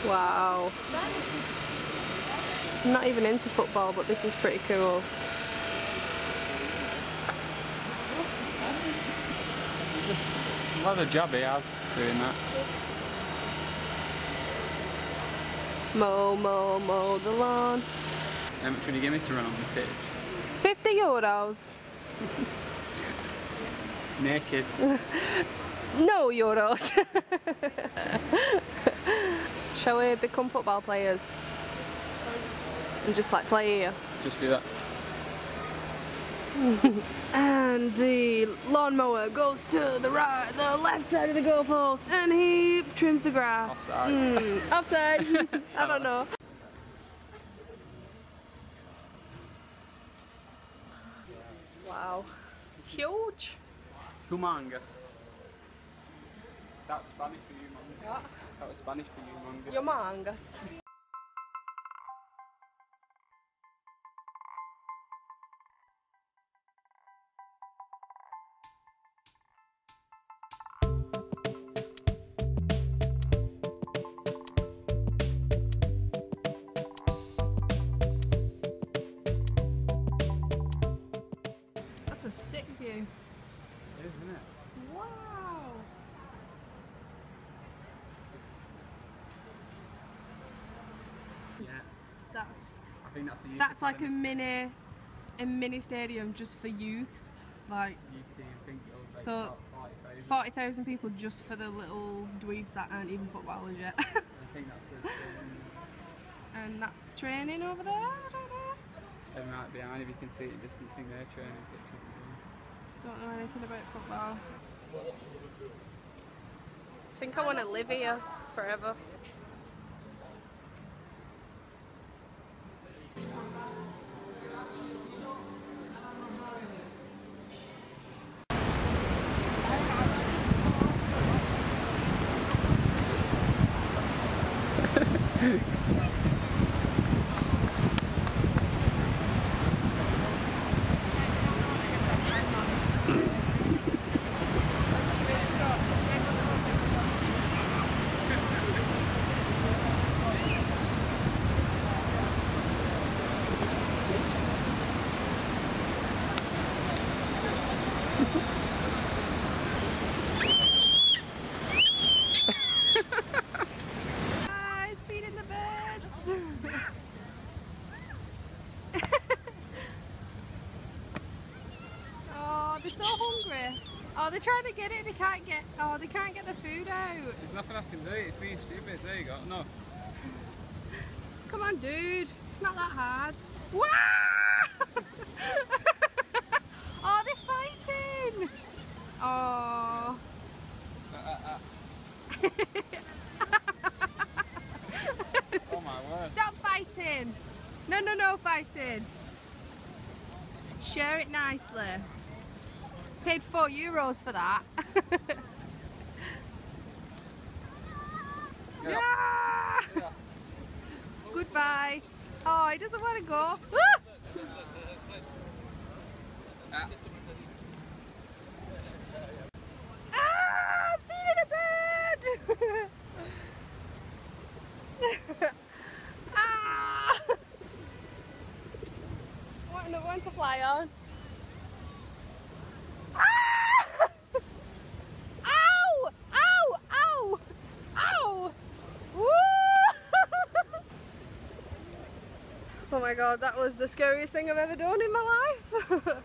Wow. I'm not even into football, but this is pretty cool. What a job he has doing that. Mow the lawn. How much would you give me to run on the pitch? €50. Naked. No euros. Shall we become football players? And just like play here? Just do that. And the lawnmower goes to the right, the left side of the goalpost, and he trims the grass. Offside. Offside. I don't know. Wow, it's huge. Humongous. That's Spanish for you, Mum. What? That was Spanish for you, Mum. Humongous. That's a sick view. It is, isn't it? Wow. Yeah. That's I think that's a youth like academy. a mini stadium just for youths. Like Youth team, I think it'll take so about 40,000. 40,000 people just for the little dweebs that aren't even footballers yet. I think that's the And that's training over there. I don't know. Them right behind, if you can see it, just think they're training pictures. Don't know anything about football. I think I want to live here forever. Guys, feeding the birds. Oh, they're so hungry. Oh, they're trying to get it. They can't get. Oh, they can't get the food out. There's nothing I can do. It's being stupid. There you go. No. Come on, dude. It's not that hard. Wow! Oh, they're fighting. Oh. Oh my word. Stop fighting. No fighting. Share it nicely. Paid €4 for that. Yeah. Yeah. Goodbye. Oh, he doesn't want to go. Ah, I'm feeding a bird. Ah. I want another one to fly on. Ah! Ow! Ow! Ow! Ow! Woo! Oh my god, that was the scariest thing I've ever done in my life.